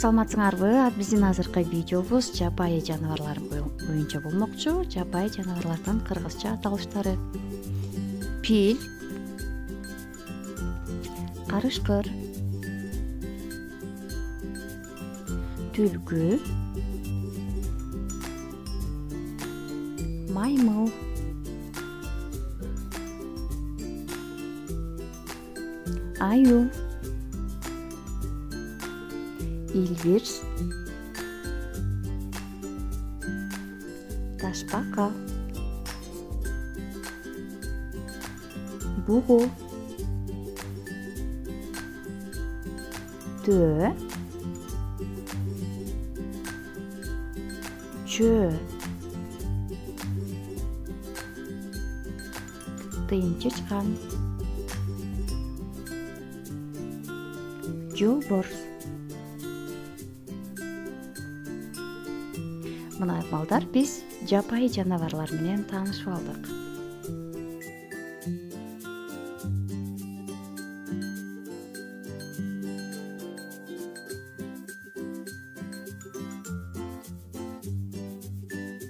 саламатсыңарбы? Биздин азыркы видеобуз жапайы жаныбарлар боюнча болмокчу. Жапайы жаныбарлардын кыргызча аталыштары: пил, карышкыр, түлкү, маймыл, аю, илбирс, ташбака, бугу, төө, чөө, тыйынчычкан, жолборс. Мына балдар биз жапайы жаныбарлар менен таанышып алдык.